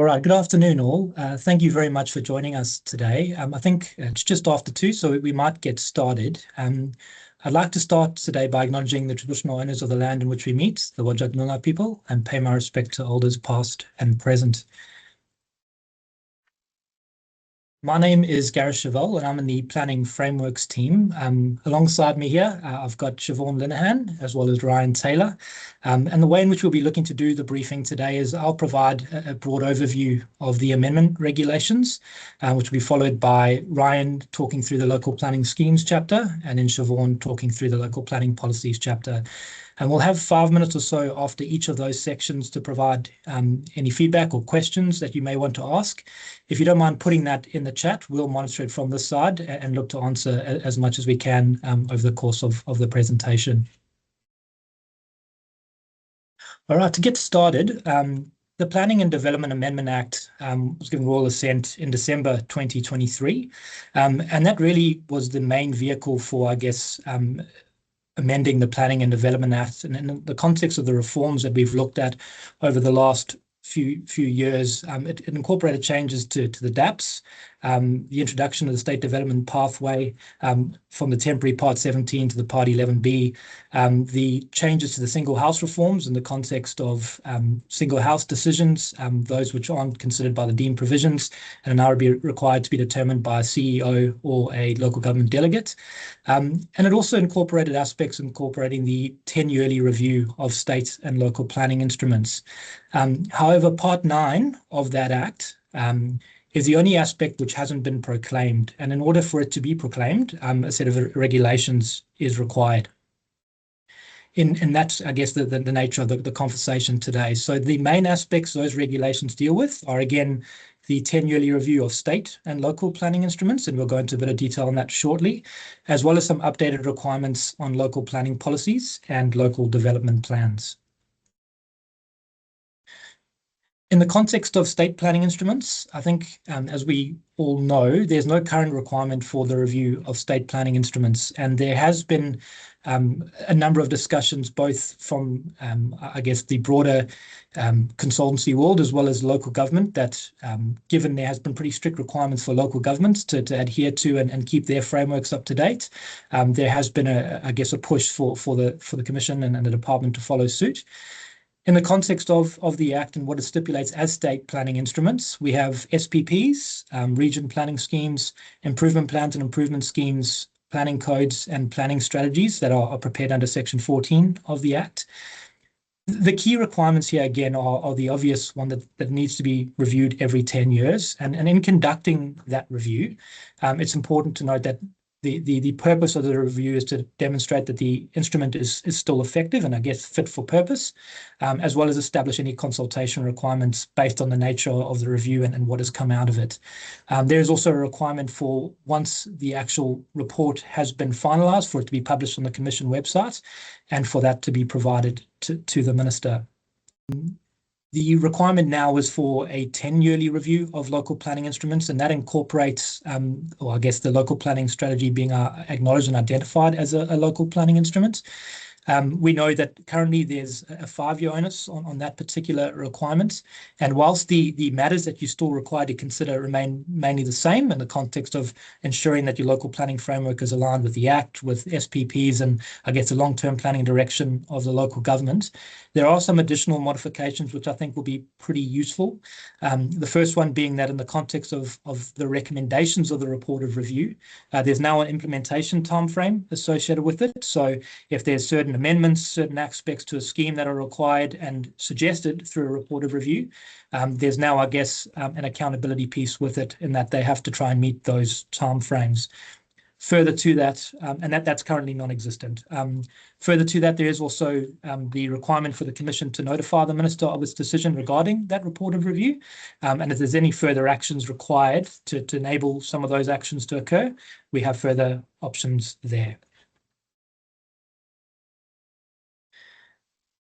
All right, good afternoon, all. Thank you very much for joining us today. I think it's just after 2, so we might get started. I'd like to start today by acknowledging the traditional owners of the land in which we meet, the Whadjuk Noongar people, and pay my respect to elders past and present. My name is Gareth Chevelle, and I'm in the Planning Frameworks team. Alongside me here, I've got Siobhan Linehan, as well as Ryan Taylor. And the way in which we'll be looking to do the briefing today is I'll provide a broad overview of the amendment regulations, which will be followed by Ryan talking through the local planning schemes chapter, and then Siobhan talking through the local planning policies chapter. And we'll have 5 minutes or so after each of those sections to provide any feedback or questions that you may want to ask. If you don't mind putting that in the chat, we'll monitor it from this side and look to answer as much as we can over the course of the presentation. All right, to get started, the Planning and Development Amendment Act was given royal assent in December 2023, and that really was the main vehicle for, I guess, amending the Planning and Development Act. And in the context of the reforms that we've looked at over the last few years, it incorporated changes to the DAPs, the introduction of the State Development Pathway from the temporary Part 17 to the Part 11B, the changes to the single house reforms in the context of single house decisions, those which aren't considered by the deemed provisions and are now be required to be determined by a CEO or a local government delegate. And it also incorporated aspects incorporating the 10-yearly review of state and local planning instruments. However, Part 9 of that Act is the only aspect which hasn't been proclaimed. And in order for it to be proclaimed, a set of regulations is required. And that's, I guess, the nature of the conversation today. So the main aspects those regulations deal with are, again, the 10-yearly review of state and local planning instruments, and we'll go into a bit of detail on that shortly, as well as some updated requirements on local planning policies and local development plans. In the context of state planning instruments, I think, as we all know, there's no current requirement for the review of state planning instruments, and there has been a number of discussions both from, I guess, the broader consultancy world as well as local government that, given there has been pretty strict requirements for local governments to adhere to and keep their frameworks up to date, there has been, I guess, a push for the Commission and the Department to follow suit. In the context of the Act and what it stipulates as state planning instruments, we have SPPs, region planning schemes, improvement plans and improvement schemes, planning codes and planning strategies that are prepared under Section 14 of the Act. The key requirements here, again, are the obvious one that needs to be reviewed every 10 years. And in conducting that review, it's important to note that the purpose of the review is to demonstrate that the instrument is still effective and, I guess, fit for purpose, as well as establish any consultation requirements based on the nature of the review and what has come out of it. There is also a requirement for, once the actual report has been finalised, for it to be published on the Commission website and for that to be provided to the Minister. The requirement now is for a 10-yearly review of local planning instruments, and that incorporates, or I guess, the local planning strategy being acknowledged and identified as a local planning instrument. We know that currently there's a 5-year onus on that particular requirement. And whilst the matters that you're still required to consider remain mainly the same in the context of ensuring that your local planning framework is aligned with the Act, with SPPs, and I guess the long-term planning direction of the local government, there are some additional modifications which I think will be pretty useful. The first one being that in the context of the recommendations of the report of review, there's now an implementation timeframe associated with it. So if there's certain amendments, certain aspects to a scheme that are required and suggested through a report of review, there's now, I guess, an accountability piece with it in that they have to try and meet those timeframes. Further to that, and that's currently non-existent. Further to that, there is also the requirement for the Commission to notify the Minister of its decision regarding that report of review. And if there's any further actions required to enable some of those actions to occur, we have further options there.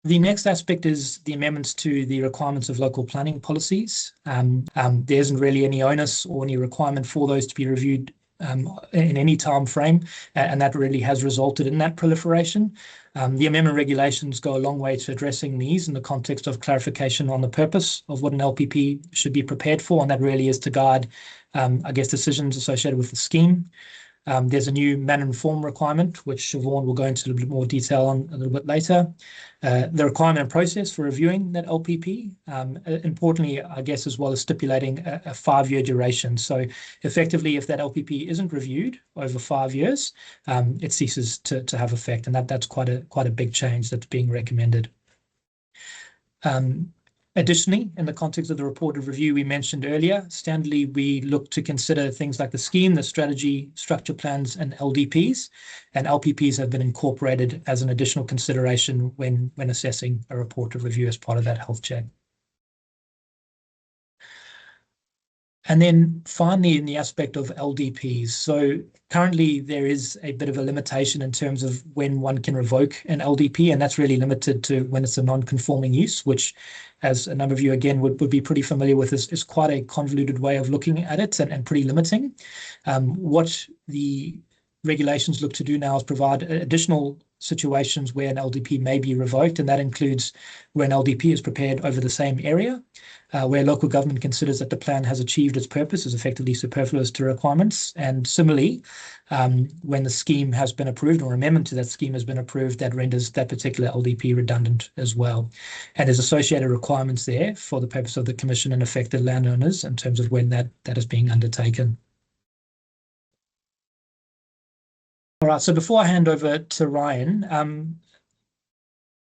The next aspect is the amendments to the requirements of local planning policies. There isn't really any onus or any requirement for those to be reviewed in any time frame, and that really has resulted in that proliferation. The amendment regulations go a long way to addressing these in the context of clarification on the purpose of what an LPP should be prepared for, and that really is to guide, I guess, decisions associated with the scheme. There's a new manner and form requirement, which Siobhan will go into a little bit more detail on a little bit later. The requirement and process for reviewing that LPP, importantly, I guess, as well as stipulating a 5-year duration. So effectively, if that LPP isn't reviewed over 5 years, it ceases to have effect, and that's quite a big change that's being recommended. Additionally, in the context of the reported review we mentioned earlier, standardly we look to consider things like the scheme, the strategy, structure plans, and LDPs, and LPPs have been incorporated as an additional consideration when assessing a reported review as part of that health check. And then finally, in the aspect of LDPs, so currently there is a bit of a limitation in terms of when one can revoke an LDP, and that's really limited to when it's a non-conforming use, which, as a number of you again would be pretty familiar with, is quite a convoluted way of looking at it and pretty limiting. What the regulations look to do now is provide additional situations where an LDP may be revoked, and that includes where an LDP is prepared over the same area, where local government considers that the plan has achieved its purpose, is effectively superfluous to requirements, and similarly, when the scheme has been approved or amendment to that scheme has been approved, that renders that particular LDP redundant as well. And there's associated requirements there for the purpose of the Commission and affected landowners in terms of when that is being undertaken. All right, so before I hand over to Ryan,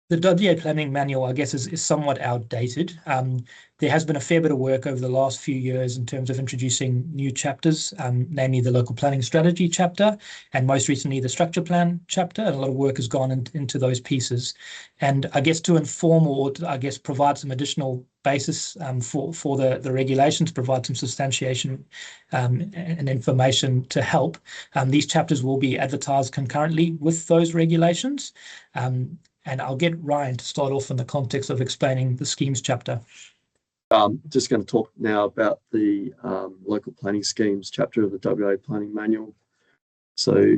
the WA Planning Manual, I guess, is somewhat outdated. There has been a fair bit of work over the last few years in terms of introducing new chapters, namely the Local Planning Strategy chapter, and most recently the Structure Plan chapter, and a lot of work has gone into those pieces. And I guess to inform or I guess provide some additional basis for the regulations, provide some substantiation and information to help, these chapters will be advertised concurrently with those regulations. And I'll get Ryan to start off in the context of explaining the schemes chapter. Just going to talk now about the local planning schemes chapter of the WA Planning Manual. So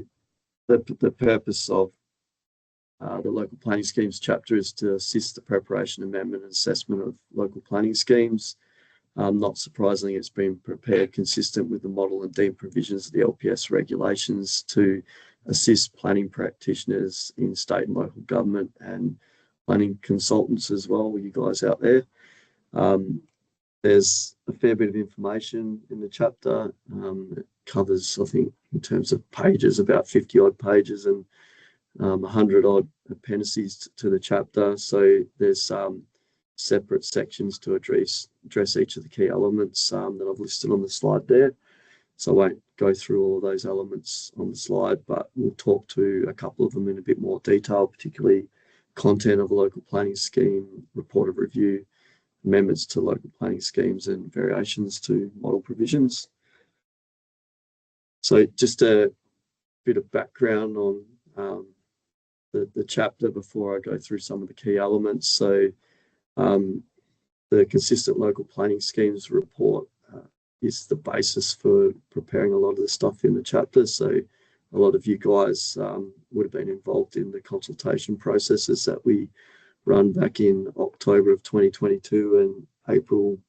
the purpose of the local planning schemes chapter is to assist the preparation, amendment, and assessment of local planning schemes. Not surprisingly, it's been prepared consistent with the model and deemed provisions of the LPS regulations to assist planning practitioners in state and local government and planning consultants as well, you guys out there. There's a fair bit of information in the chapter. It covers, I think, in terms of pages, about 50 odd pages and 100 odd appendices to the chapter. So there's separate sections to address each of the key elements that I've listed on the slide there. So I won't go through all of those elements on the slide, but we'll talk to a couple of them in a bit more detail, particularly content of a local planning scheme, report of review, amendments to local planning schemes, and variations to model provisions. So just a bit of background on the chapter before I go through some of the key elements. So the Consistent Local Planning Schemes report is the basis for preparing a lot of the stuff in the chapter. So a lot of you guys would have been involved in the consultation processes that we run back in October of 2022 and April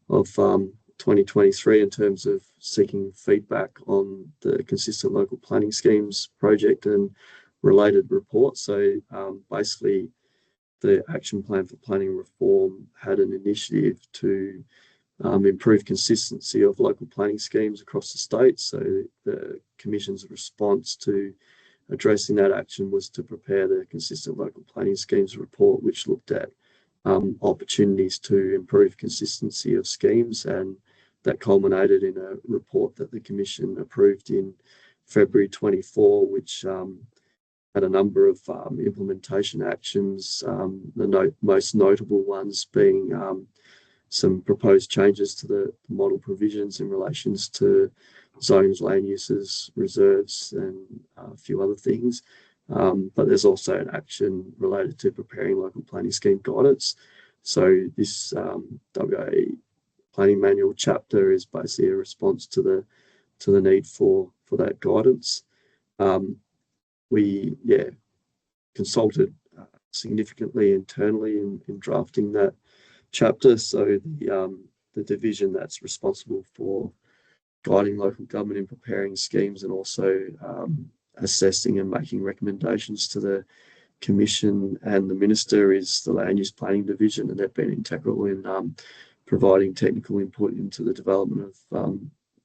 of 2023 in terms of seeking feedback on the Consistent Local Planning Schemes project and related reports. So basically, the Action Plan for Planning Reform had an initiative to improve consistency of local planning schemes across the state. So the Commission's response to addressing that action was to prepare the Consistent Local Planning Schemes report, which looked at opportunities to improve consistency of schemes, and that culminated in a report that the Commission approved in February 24, which had a number of implementation actions, the most notable ones being some proposed changes to the model provisions in relations to zones, land uses, reserves, and a few other things. But there's also an action related to preparing local planning scheme guidance. So this WA Planning Manual chapter is basically a response to the to the need for that guidance. We consulted significantly internally in drafting that chapter. So the division that's responsible for guiding local government in preparing schemes and also assessing and making recommendations to the Commission and the Minister is the Land Use Planning Division, and they've been integral in providing technical input into the development of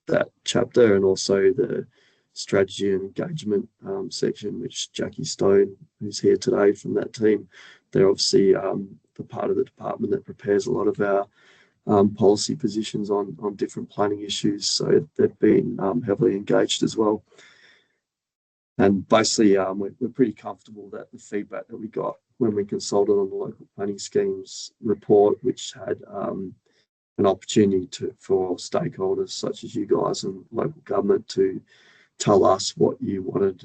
that chapter, and also the strategy and engagement section, which Jackie Stone, who's here today from that team, they're obviously the part of the department that prepares a lot of our policy positions on different planning issues. So they've been heavily engaged as well. And basically, we're pretty comfortable that the feedback that we got when we consulted on the local planning schemes report, which had an opportunity for stakeholders such as you guys and local government to tell us what you wanted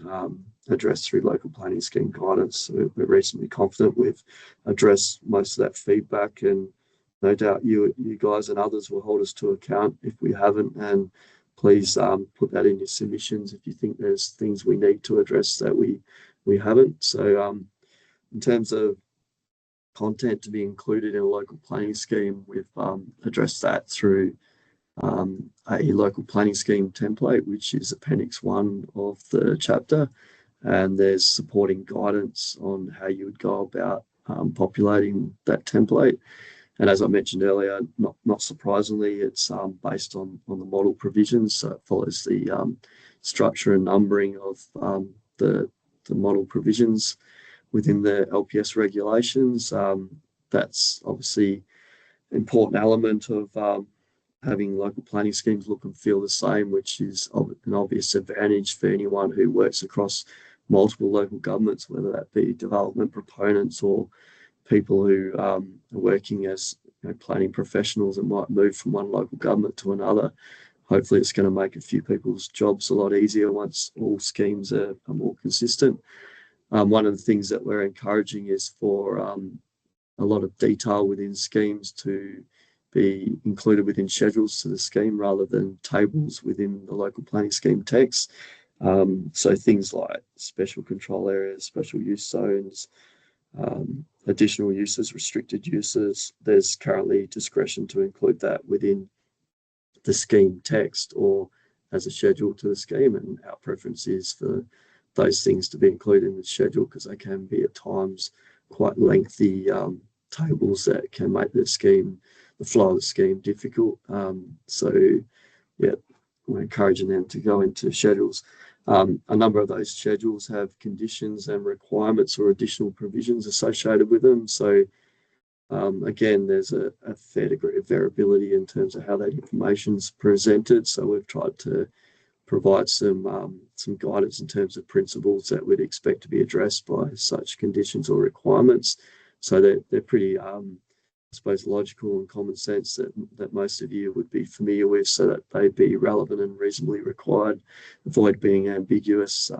addressed through local planning scheme guidance. So we're reasonably confident we've addressed most of that feedback, and no doubt you guys and others will hold us to account if we haven't. And please put that in your submissions if you think there's things we need to address that we haven't. So in terms of content to be included in a local planning scheme, we've addressed that through a local planning scheme template, which is Appendix 1 of the chapter. And there's supporting guidance on how you would go about populating that template. And as I mentioned earlier, not surprisingly, it's based on the model provisions. So it follows the structure and numbering of the model provisions within the LPS regulations. That's obviously an important element of having local planning schemes look and feel the same, which is an obvious advantage for anyone who works across multiple local governments, whether that be development proponents or people who are working as planning professionals and might move from one local government to another. Hopefully it's going to make a few people's jobs a lot easier once all schemes are more consistent. One of the things that we're encouraging is for a lot of detail within schemes to be included within schedules to the scheme rather than tables within the local planning scheme text. So things like special control areas, special use zones, additional uses, restricted uses, there's currently discretion to include that within the scheme text or as a schedule to the scheme, and our preference is for those things to be included in the schedule because they can be at times quite lengthy tables that can make the flow of the scheme difficult. So yeah, we're encouraging them to go into schedules. A number of those schedules have conditions and requirements or additional provisions associated with them. So again, there's a fair degree of variability in terms of how that information's presented. So we've tried to provide some guidance in terms of principles that we'd expect to be addressed by such conditions or requirements. So they're pretty, I suppose, logical and common sense that most of you would be familiar with, so that they be relevant and reasonably required, avoid being ambiguous,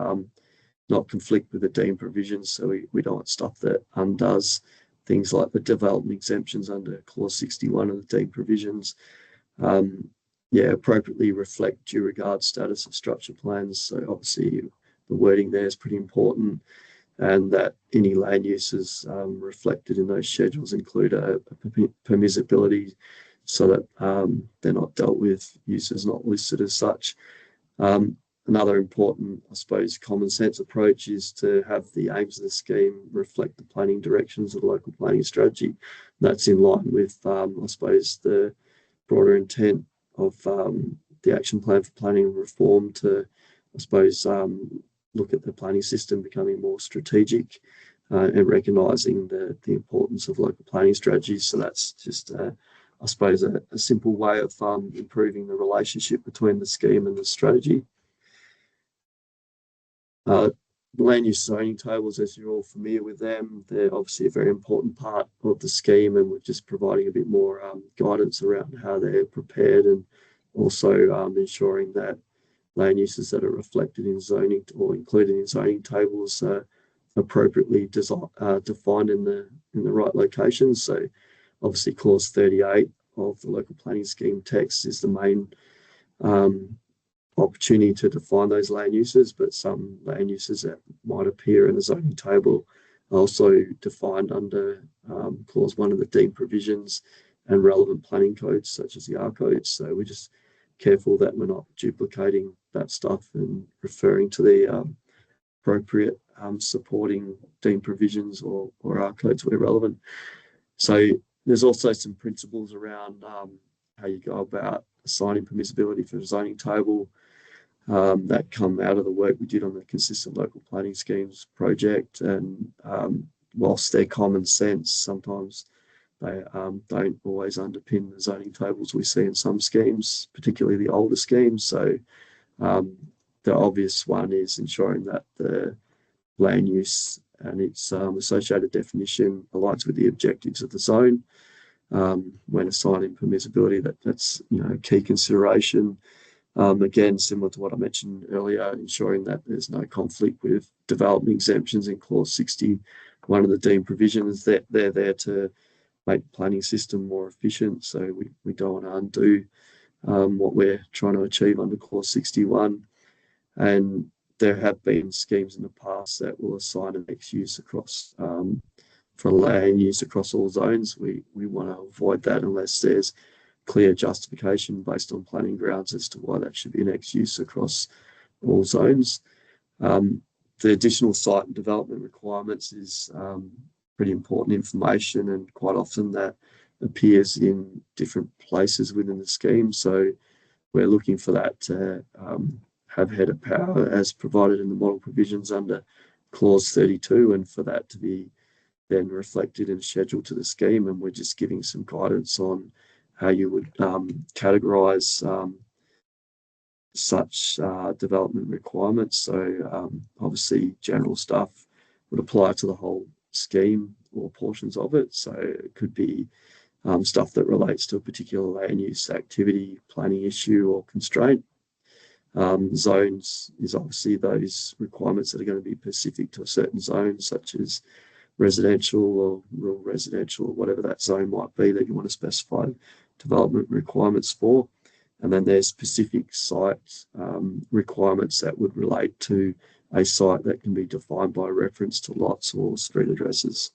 not conflict with the deemed provisions. So we don't want stuff that undoes things like the development exemptions under Clause 61 of the deemed provisions. Appropriately reflect due regard status of structure plans. So obviously the wording there is pretty important, and that any land uses reflected in those schedules include a permissibility so that they're not dealt with uses not listed as such. Another important, I suppose, common sense approach is to have the aims of the scheme reflect the planning directions of the local planning strategy. That's in line with, I suppose, the broader intent of the action plan for planning and reform to, I suppose, look at the planning system becoming more strategic and recognising the importance of local planning strategies. So that's just, I suppose, a simple way of improving the relationship between the scheme and the strategy. The land use zoning tables, as you're all familiar with them, they're obviously a very important part of the scheme, and we're just providing a bit more guidance around how they're prepared, and also ensuring that land uses that are reflected in zoning or included in zoning tables are appropriately defined in the right locations. So obviously Clause 38 of the local planning scheme text is the main opportunity to define those land uses, but some land uses that might appear in the zoning table are also defined under clause 1 of the deemed provisions and relevant planning codes such as the R codes. So we're just careful that we're not duplicating that stuff and referring to the appropriate supporting deemed provisions or R codes where relevant. So there's also some principles around how you go about assigning permissibility for the zoning table that come out of the work we did on the consistent local planning schemes project. And whilst they're common sense, sometimes they don't always underpin the zoning tables we see in some schemes, particularly the older schemes. So the obvious one is ensuring that the land use and its associated definition aligns with the objectives of the zone. When assigning permissibility, that's a key consideration. Again, similar to what I mentioned earlier, ensuring that there's no conflict with development exemptions in clause 60. One of the deemed provisions that they're there to make the planning system more efficient. So we don't want to undo what we're trying to achieve under clause 61. And there have been schemes in the past that will assign a mixed use across for land use across all zones. We want to avoid that unless there's clear justification based on planning grounds as to why that should be an mixed use across all zones. The additional site and development requirements is pretty important information, and quite often that appears in different places within the scheme. So we're looking for that to have head of power as provided in the model provisions under clause 32, and for that to be then reflected and scheduled to the scheme. And we're just giving some guidance on how you would categorise such development requirements. So obviously general stuff would apply to the whole scheme or portions of it. So it could be stuff that relates to a particular land use activity, planning issue or constraint. Zones is obviously those requirements that are going to be specific to a certain zone, such as residential or rural residential or whatever that zone might be that you want to specify development requirements for. And then there's specific site requirements that would relate to a site that can be defined by reference to lots or street addresses.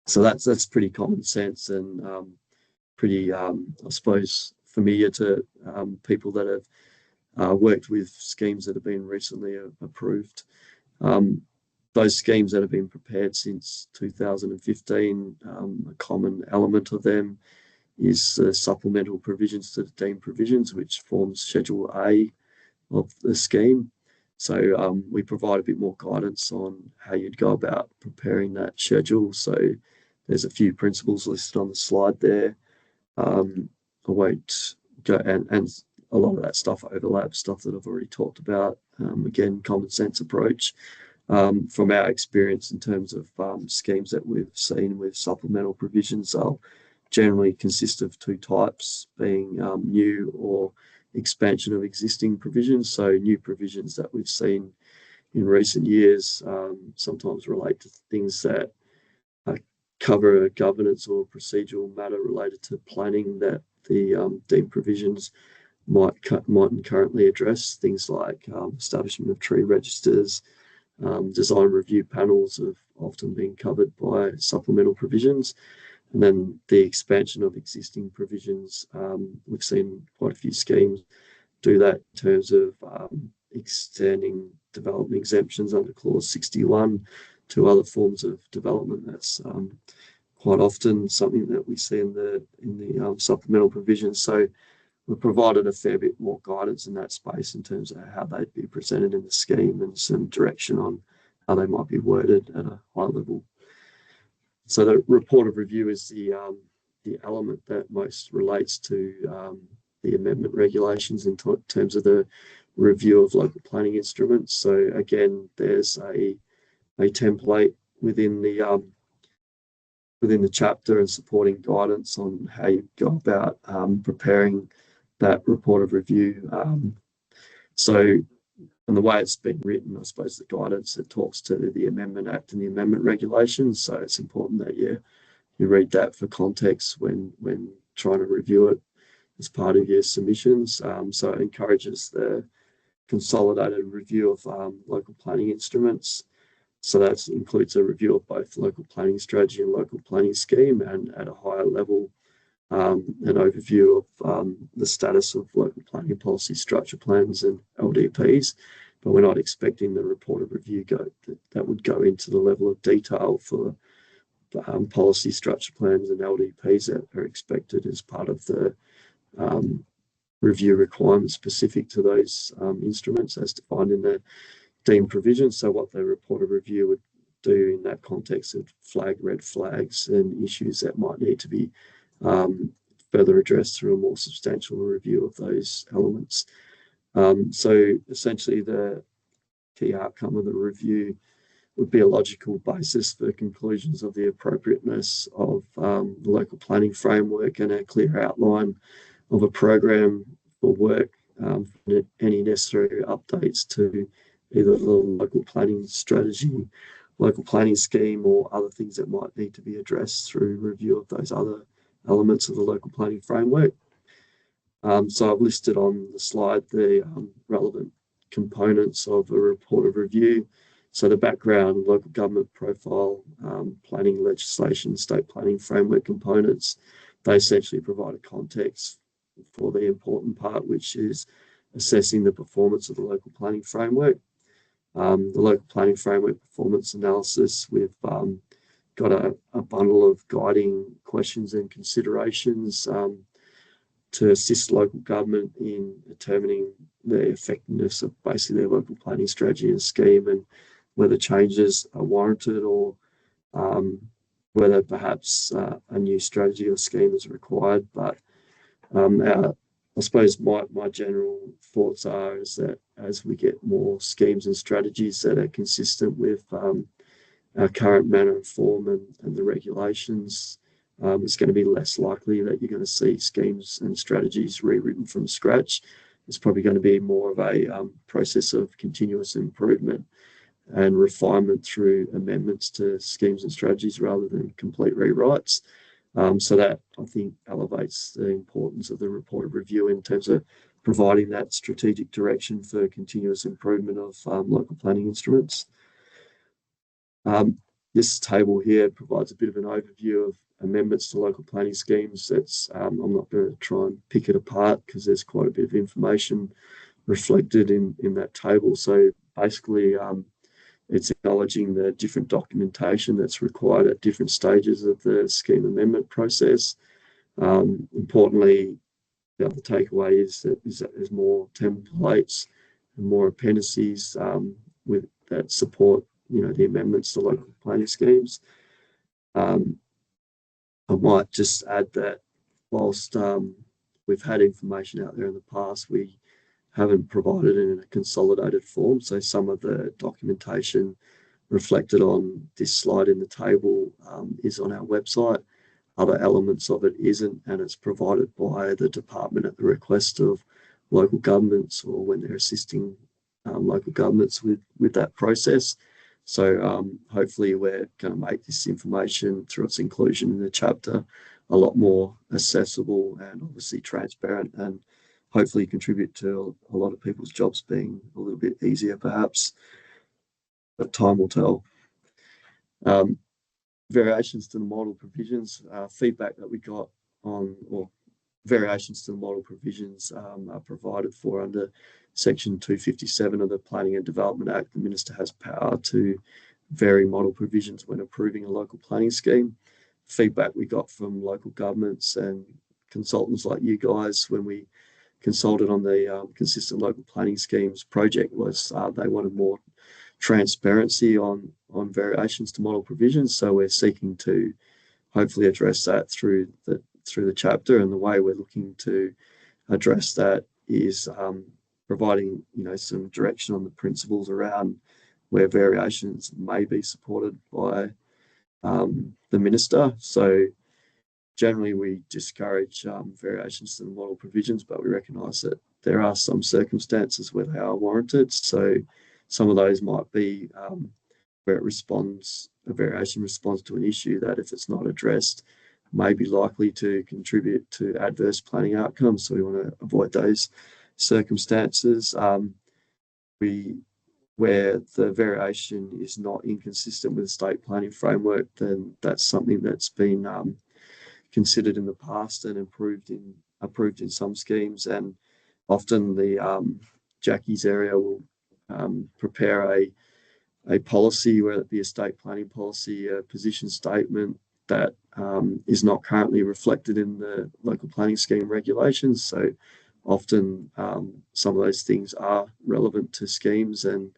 So that's pretty common sense and pretty, I suppose, familiar to people that have worked with schemes that have been recently approved. Those schemes that have been prepared since 2015, a common element of them is supplemental provisions to the deemed provisions, which forms Schedule A of the scheme. So we provide a bit more guidance on how you'd go about preparing that schedule. So there's a few principles listed on the slide there. I won't go, and a lot of that stuff overlaps stuff that I've already talked about. Again, common sense approach. From our experience in terms of schemes that we've seen with supplemental provisions, they'll generally consist of two types, being new or expansion of existing provisions. So new provisions that we've seen in recent years sometimes relate to things that cover a governance or procedural matter related to planning that the deemed provisions mightn't currently address. Things like establishment of tree registers, design review panels have often been covered by supplemental provisions. And then the expansion of existing provisions, we've seen quite a few schemes do that in terms of extending development exemptions under clause 61 to other forms of development. That's quite often something that we see in the supplemental provisions. So we've provided a fair bit more guidance in that space in terms of how they'd be presented in the scheme and some direction on how they might be worded at a high level. So the report of review is the element that most relates to the amendment regulations in terms of the review of local planning instruments. So again, there's a template within the chapter and supporting guidance on how you go about preparing that report of review. And the way it's been written, I suppose the guidance, it talks to the Amendment Act and the amendment regulations. So it's important that you read that for context when trying to review it. as part of your submissions. So it encourages the consolidated review of local planning instruments. So that includes a review of both local planning strategy and local planning scheme, and at a higher level, an overview of the status of local planning policy structure plans and LDPs. But we're not expecting the report of review that would go into the level of detail for policy structure plans and LDPs that are expected as part of the review requirements specific to those instruments as defined in the deemed provisions. So what the report of review would do in that context would flag red flags and issues that might need to be further addressed through a more substantial review of those elements. So essentially the key outcome of the review would be a logical basis for conclusions of the appropriateness of the local planning framework and a clear outline of a program for work, any necessary updates to either the local planning strategy, local planning scheme, or other things that might need to be addressed through review of those other elements of the local planning framework. So I've listed on the slide the relevant components of a report of review. So the background, local government profile, planning legislation, state planning framework components, they essentially provide a context for the important part, which is assessing the performance of the local planning framework. The local planning framework performance analysis, we've got a bundle of guiding questions and considerations to assist local government in determining the effectiveness of basically their local planning strategy and scheme, and whether changes are warranted, or whether perhaps a new strategy or scheme is required. But I suppose my general thoughts are is that as we get more schemes and strategies that are consistent with our current manner and form and the regulations, it's going to be less likely that you're going to see schemes and strategies rewritten from scratch. It's probably going to be more of a process of continuous improvement and refinement through amendments to schemes and strategies rather than complete rewrites. So that, I think, elevates the importance of the report of review in terms of providing that strategic direction for continuous improvement of local planning instruments. This table here provides a bit of an overview of amendments to local planning schemes. I'm not going to try and pick it apart because there's quite a bit of information reflected in that table. So basically, it's acknowledging the different documentation that's required at different stages of the scheme amendment process. Importantly, the other takeaway is that there's more templates and more appendices that support the amendments to local planning schemes. I might just add that whilst we've had information out there in the past, we haven't provided it in a consolidated form. So some of the documentation reflected on this slide in the table is on our website. Other elements of it isn't, and it's provided by the department at the request of local governments, or when they're assisting local governments with that process. So hopefully we're going to make this information through its inclusion in the chapter a lot more accessible and obviously transparent, and hopefully contribute to a lot of people's jobs being a little bit easier perhaps, but time will tell. Variations to the model provisions, feedback that we got on, or variations to the model provisions are provided for under Section 257 of the Planning and Development Act. The Minister has power to vary model provisions when approving a local planning scheme. Feedback we got from local governments and consultants like you guys when we consulted on the consistent local planning schemes project was they wanted more transparency on variations to model provisions. So we're seeking to hopefully address that through the chapter, and the way we're looking to address that is providing some direction on the principles around where variations may be supported by the Minister. So generally, we discourage variations to the model provisions, but we recognise that there are some circumstances where they are warranted. So some of those might be where a variation responds to an issue that, if it's not addressed, may be likely to contribute to adverse planning outcomes. So we want to avoid those circumstances. Where the variation is not inconsistent with the state planning framework, then that's something that's been considered in the past and approved in some schemes. And often the Jackie's area will prepare a policy, whether it be a state planning policy, a position statement that is not currently reflected in the local planning scheme regulations. So often some of those things are relevant to schemes, and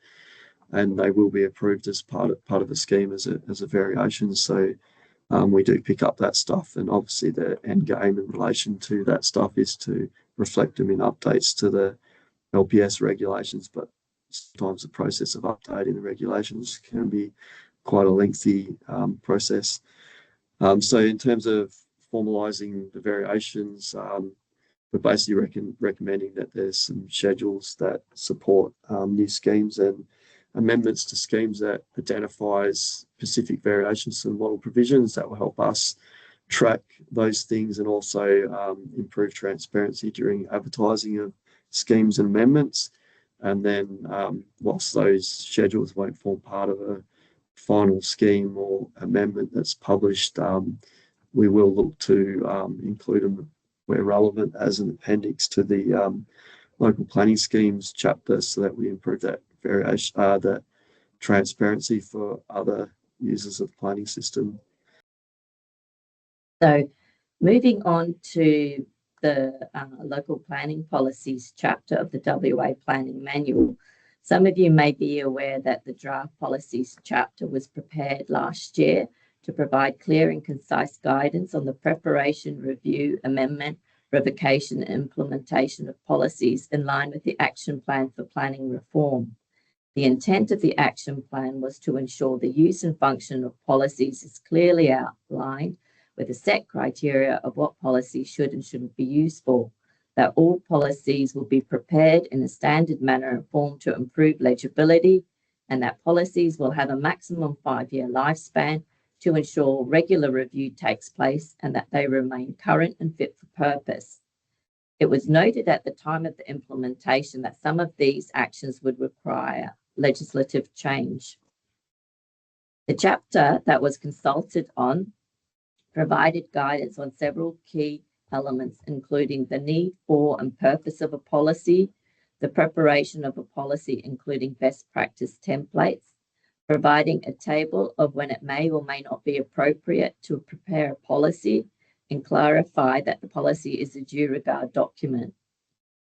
they will be approved as part of the scheme as a variation. So we do pick up that stuff, and obviously the end game in relation to that stuff is to reflect them in updates to the LPS regulations. But sometimes the process of updating the regulations can be quite a lengthy process. So in terms of formalising the variations, we're basically recommending that there's some schedules that support new schemes and amendments to schemes that identifies specific variations to the model provisions that will help us track those things and also improve transparency during advertising of schemes and amendments. And then whilst those schedules won't form part of a final scheme or amendment that's published, we will look to include them where relevant as an appendix to the local planning schemes chapter, so that we improve that variation, that transparency for other users of the planning system. So moving on to the local planning policies chapter of the WA Planning Manual. Some of you may be aware that the draft policies chapter was prepared last year to provide clear and concise guidance on the preparation, review, amendment, revocation, and implementation of policies in line with the Action Plan for Planning Reform. The intent of the action plan was to ensure the use and function of policies is clearly outlined with a set criteria of what policies should and shouldn't be used for, that all policies will be prepared in a standard manner and form to improve legibility, and that policies will have a maximum 5-year lifespan to ensure regular review takes place and that they remain current and fit for purpose. It was noted at the time of the implementation that some of these actions would require legislative change. The chapter that was consulted on provided guidance on several key elements, including the need for and purpose of a policy, the preparation of a policy, including best practice templates, providing a table of when it may or may not be appropriate to prepare a policy, and clarify that the policy is a due regard document.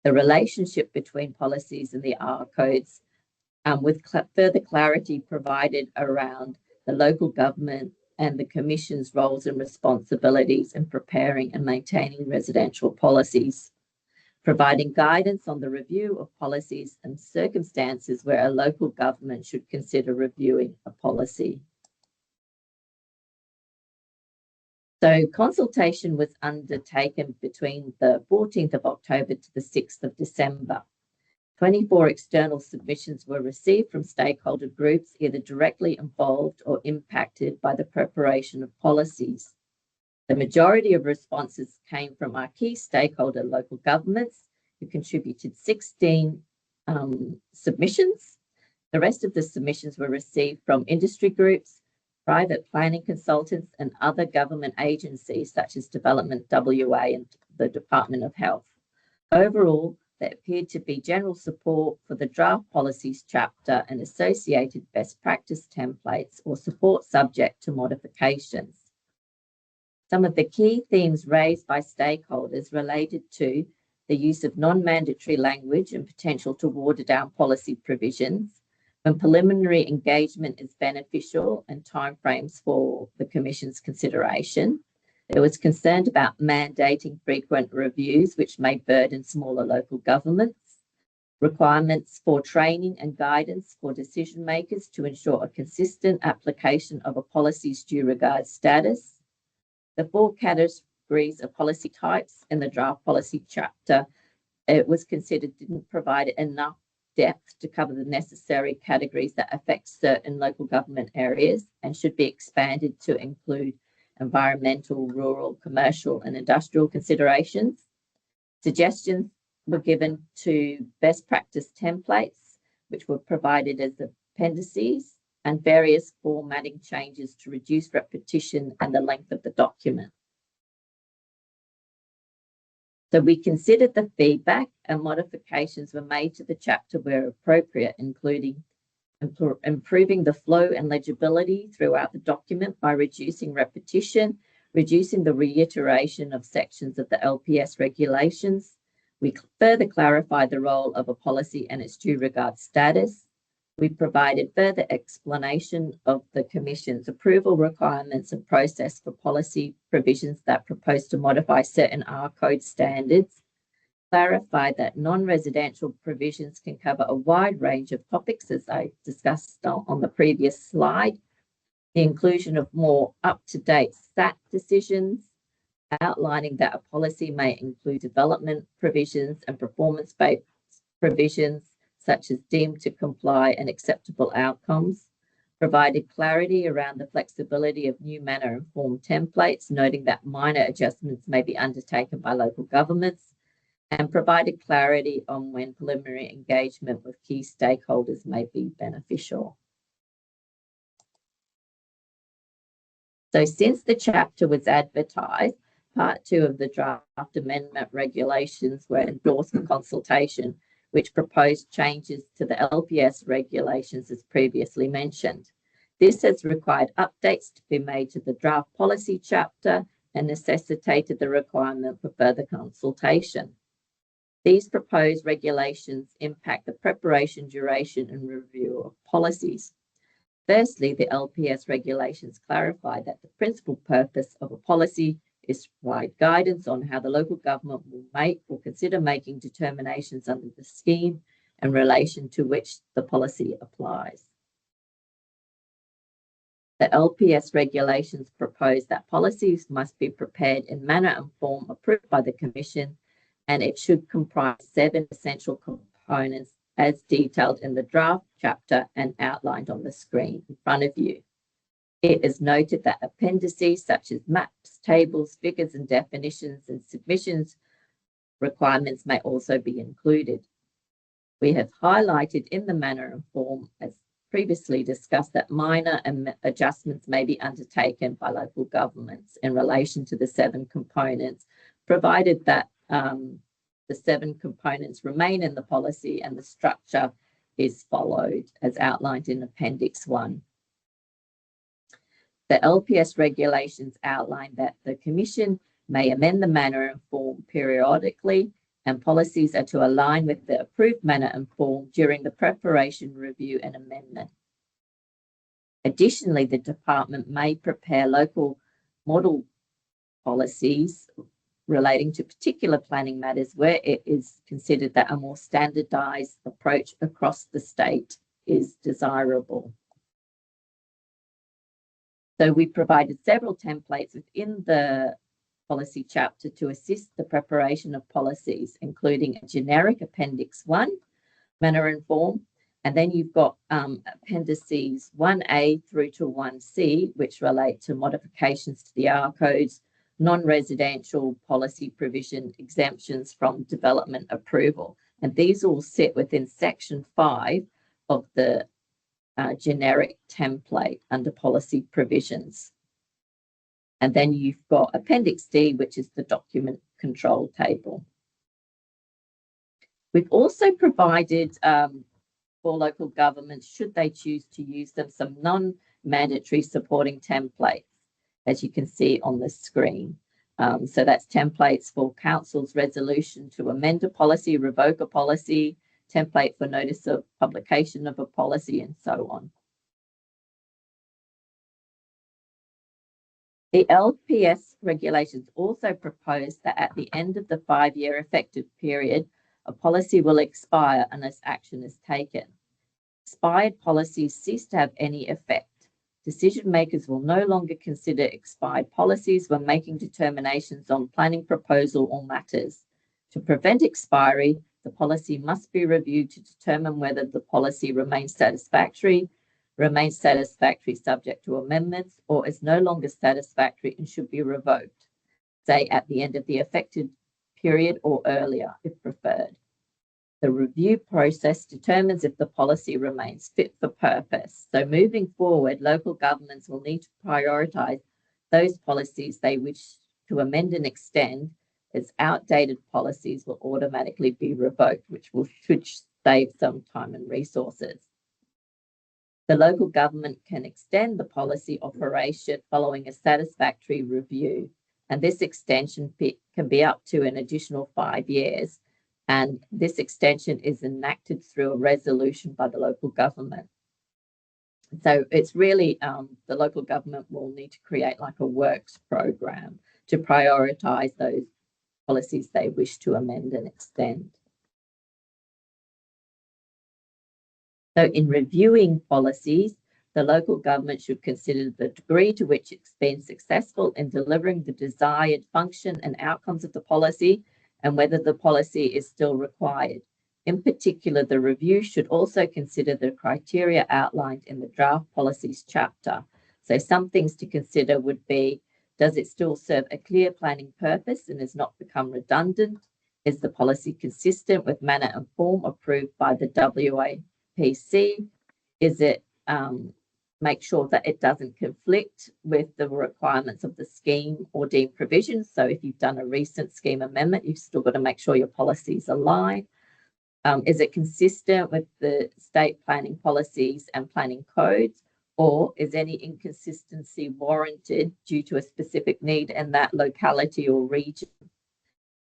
The relationship between policies and the R codes, with further clarity provided around the local government and the Commission's roles and responsibilities in preparing and maintaining residential policies, providing guidance on the review of policies and circumstances where a local government should consider reviewing a policy. So consultation was undertaken between the 14th of October to the 6th of December. 24 external submissions were received from stakeholder groups either directly involved or impacted by the preparation of policies. The majority of responses came from our key stakeholder local governments, who contributed 16 submissions. The rest of the submissions were received from industry groups, private planning consultants, and other government agencies such as Development WA and the Department of Health. Overall, there appeared to be general support for the draft policies chapter and associated best practice templates, or support subject to modifications. Some of the key themes raised by stakeholders related to the use of non-mandatory language and potential to water down policy provisions, when preliminary engagement is beneficial, and timeframes for the Commission's consideration. There was concern about mandating frequent reviews, which may burden smaller local governments, requirements for training and guidance for decision makers to ensure a consistent application of a policy's due regard status. The 4 categories of policy types in the draft policy chapter, it was considered didn't provide enough depth to cover the necessary categories that affect certain local government areas and should be expanded to include environmental, rural, commercial, and industrial considerations. Suggestions were given to best practice templates, which were provided as appendices, and various formatting changes to reduce repetition and the length of the document. So we considered the feedback, and modifications were made to the chapter where appropriate, including improving the flow and legibility throughout the document by reducing repetition, reducing the reiteration of sections of the LPS regulations. We further clarified the role of a policy and its due regard status. We provided further explanation of the Commission's approval requirements and process for policy provisions that propose to modify certain R code standards, clarified that non-residential provisions can cover a wide range of topics, as I discussed on the previous slide, the inclusion of more up-to-date SAT decisions, outlining that a policy may include development provisions and performance-based provisions, such as deemed to comply and acceptable outcomes, provided clarity around the flexibility of new manner-informed templates, noting that minor adjustments may be undertaken by local governments, and provided clarity on when preliminary engagement with key stakeholders may be beneficial. So since the chapter was advertised, Part 2 of the draft amendment regulations were endorsed for consultation, which proposed changes to the LPS regulations as previously mentioned. This has required updates to be made to the draft policy chapter and necessitated the requirement for further consultation. These proposed regulations impact the preparation, duration, and review of policies. Firstly, the LPS regulations clarify that the principal purpose of a policy is to provide guidance on how the local government will make or consider making determinations under the scheme in relation to which the policy applies. The LPS regulations propose that policies must be prepared in manner and form approved by the Commission, and it should comprise 7 essential components as detailed in the draft chapter and outlined on the screen in front of you. It is noted that appendices such as maps, tables, figures, and definitions and submissions requirements may also be included. We have highlighted in the manner and form, as previously discussed, that minor adjustments may be undertaken by local governments in relation to the 7 components, provided that the 7 components remain in the policy and the structure is followed as outlined in Appendix 1. The LPS regulations outline that the Commission may amend the manner and form periodically, and policies are to align with the approved manner and form during the preparation, review, and amendment. Additionally, the Department may prepare local model policies relating to particular planning matters where it is considered that a more standardized approach across the state is desirable. So we provided several templates within the policy chapter to assist the preparation of policies, including a generic Appendix 1, manner and form, and then you've got appendices 1A through to 1C, which relate to modifications to the R codes, non-residential policy provision exemptions from development approval. And these all sit within Section 5 of the generic template under policy provisions. And then you've got Appendix D, which is the document control table. We've also provided for local governments, should they choose to use them, some non-mandatory supporting templates, as you can see on the screen. So that's templates for council's resolution to amend a policy, revoke a policy, template for notice of publication of a policy, and so on. The LPS regulations also propose that at the end of the 5-year effective period, a policy will expire unless action is taken. Expired policies cease to have any effect. Decision makers will no longer consider expired policies when making determinations on planning proposal or matters. To prevent expiry, the policy must be reviewed to determine whether the policy remains satisfactory, remains satisfactory subject to amendments, or is no longer satisfactory and should be revoked, say at the end of the affected period or earlier, if preferred. The review process determines if the policy remains fit for purpose. So moving forward, local governments will need to prioritise those policies they wish to amend and extend, as outdated policies will automatically be revoked, which should save some time and resources. The local government can extend the policy operation following a satisfactory review, and this extension can be up to an additional 5 years. And this extension is enacted through a resolution by the local government. So it's really the local government will need to create like a works program to prioritise those policies they wish to amend and extend. So in reviewing policies, the local government should consider the degree to which it's been successful in delivering the desired function and outcomes of the policy, and whether the policy is still required. In particular, the review should also consider the criteria outlined in the draft policies chapter. So some things to consider would be, does it still serve a clear planning purpose and has not become redundant? Is the policy consistent with manner and form approved by the WAPC? Is it make sure that it doesn't conflict with the requirements of the scheme or deemed provisions? So if you've done a recent scheme amendment, you've still got to make sure your policies align. Is it consistent with the state planning policies and planning codes? Or is any inconsistency warranted due to a specific need in that locality or region?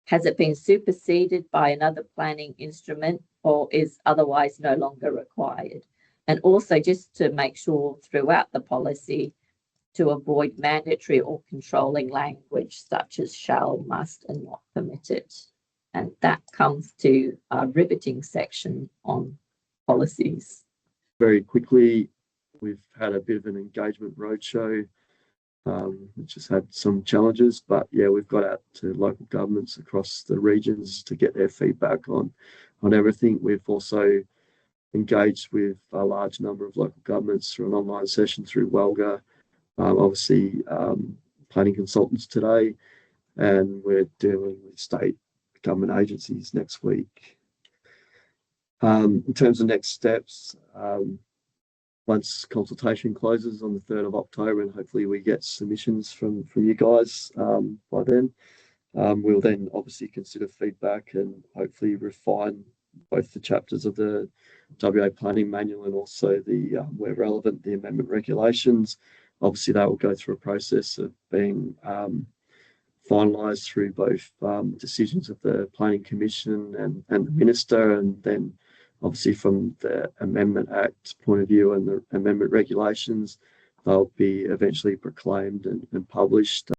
Has it been superseded by another planning instrument or is otherwise no longer required? And also just to make sure throughout the policy to avoid mandatory or controlling language such as shall, must, and not permitted. And that comes to our riveting section on policies. Very quickly, we've had a bit of an engagement roadshow, which has had some challenges, but yeah, we've got out to local governments across the regions to get their feedback on everything. We've also engaged with a large number of local governments through an online session through WELGA, obviously planning consultants today, and we're dealing with state government agencies next week. In terms of next steps, once consultation closes on the 3rd of October, and hopefully we get submissions from you guys by then, we'll then obviously consider feedback and hopefully refine both the chapters of the WA Planning Manual and also the, where relevant, the amendment regulations. Obviously, that will go through a process of being finalised through both decisions of the Planning Commission and the Minister, and then obviously from the Amendment Act point of view and the amendment regulations, they'll be eventually proclaimed and published